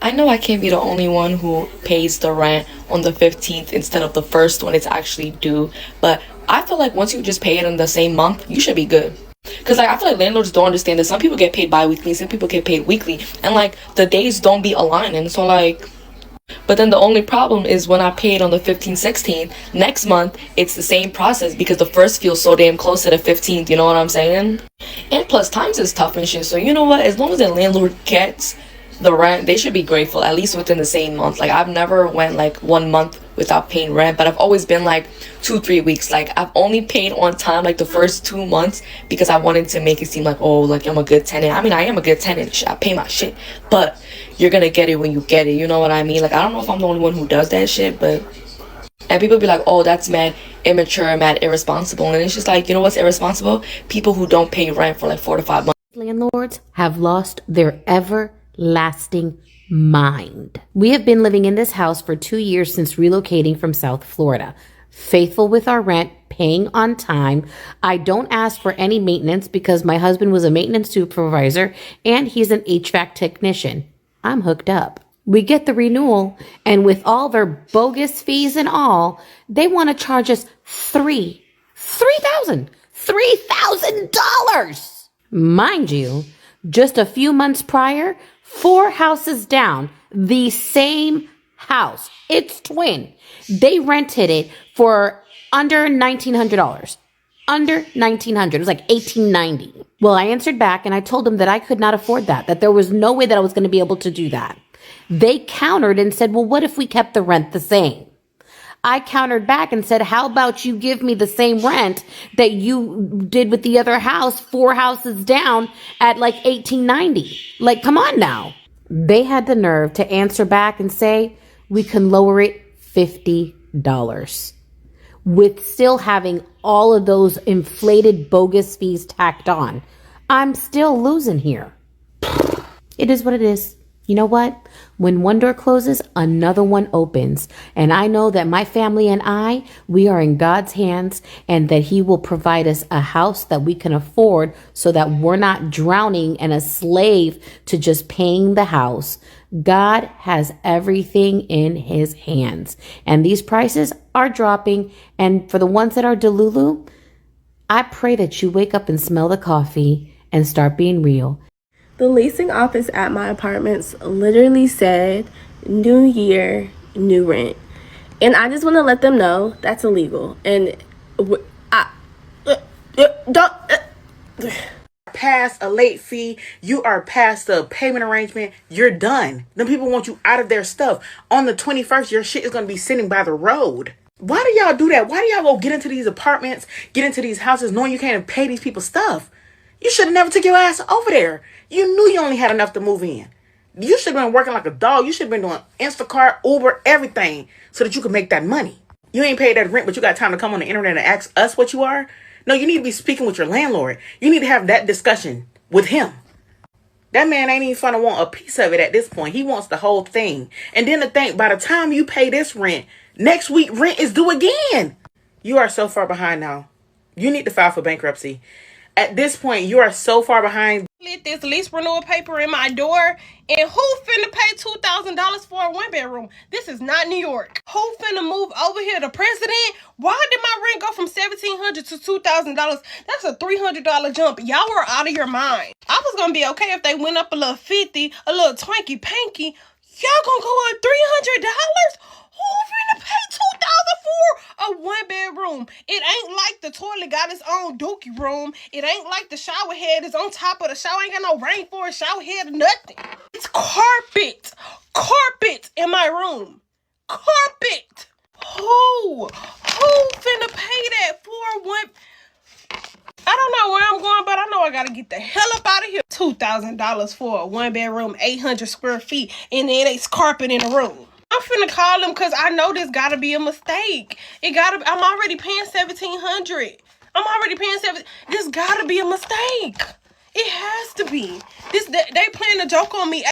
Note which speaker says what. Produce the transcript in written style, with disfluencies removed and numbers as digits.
Speaker 1: I know I can't be the only one who pays the rent on the 15th instead of the first when it's actually due, but I feel like once you just pay it in the same month, you should be good. Cause like I feel like landlords don't understand that some people get paid bi-weekly, some people get paid weekly, and like the days don't be aligning. So like, but then the only problem is when I paid on the 15th, 16th, next month it's the same process because the first feels so damn close to the 15th. You know what I'm saying? And plus times is tough and shit. So you know what? As long as the landlord gets the rent, they should be grateful at least within the same month. Like I've never went like 1 month without paying rent, but I've always been like 2 3 weeks. Like I've only paid on time like the first 2 months because I wanted to make it seem like, oh, like I'm a good tenant. I mean, I am a good tenant. I pay my shit, but you're gonna get it when you get it. You know what I mean? Like I don't know if I'm the only one who does that shit, but and people be like, oh, that's mad immature, mad irresponsible, and it's just like, you know what's irresponsible? People who don't pay rent for like 4 to 5 months.
Speaker 2: Landlords have lost their everlasting mind. We have been living in this house for 2 years since relocating from South Florida. Faithful with our rent, paying on time. I don't ask for any maintenance because my husband was a maintenance supervisor and he's an HVAC technician. I'm hooked up. We get the renewal, and with all their bogus fees and all, they want to charge us $3,000. Mind you, just a few months prior, 4 houses down, the same house. It's twin. They rented it for under $1,900. Under $1,900. It was like $1,890. Well, I answered back and I told them that I could not afford that there was no way that I was going to be able to do that. They countered and said, well, what if we kept the rent the same? I countered back and said, how about you give me the same rent that you did with the other house, 4 houses down at like $1,890? Like, come on now. They had the nerve to answer back and say, we can lower it $50 with still having all of those inflated bogus fees tacked on. I'm still losing here. It is what it is. You know what? When one door closes, another one opens. And I know that my family and we are in God's hands, and that he will provide us a house that we can afford so that we're not drowning and a slave to just paying the house. God has everything in his hands, and these prices are dropping. And for the ones that are Delulu, I pray that you wake up and smell the coffee and start being real.
Speaker 3: The leasing office at my apartments literally said, new year, new rent. And I just want to let them know that's illegal. And don't...
Speaker 4: Past a late fee, you are past the payment arrangement, you're done. Them people want you out of their stuff. On the 21st, your shit is going to be sitting by the road. Why do y'all do that? Why do y'all go get into these apartments, get into these houses knowing you can't even pay these people stuff? You should have never took your ass over there. You knew you only had enough to move in. You should have been working like a dog. You should have been doing Instacart, Uber, everything so that you could make that money. You ain't paid that rent, but you got time to come on the internet and ask us what you are? No, you need to be speaking with your landlord. You need to have that discussion with him. That man ain't even finna want a piece of it at this point. He wants the whole thing. And then to think, by the time you pay this rent, next week rent is due again. You are so far behind now. You need to file for bankruptcy. At this point, you are so far behind.
Speaker 5: This lease renewal paper in my door, and who finna pay $2,000 for a 1-bedroom? This is not New York. Who finna move over here? The president? Why did my rent go from $1,700 to $2,000? That's a $300 jump. Y'all are out of your mind. I was gonna be okay if they went up a little 50, a little twanky panky. Y'all gonna go up $300? Who finna pay $2,000 for a 1-bedroom? It ain't like the toilet got its own dookie room. It ain't like the shower head is on top of the shower. Ain't got no rainforest shower head or nothing. It's carpet. Carpet in my room. Carpet. Who finna pay that for one? I don't know where I'm going, but I know I gotta get the hell up out of here. $2,000 for a 1-bedroom, 800 square feet, and then it's carpet in the room. I'm finna call them because I know this gotta be a mistake. I'm already paying $1,700. I'm already paying $7. This gotta be a mistake. It has to be. They playing a joke on me.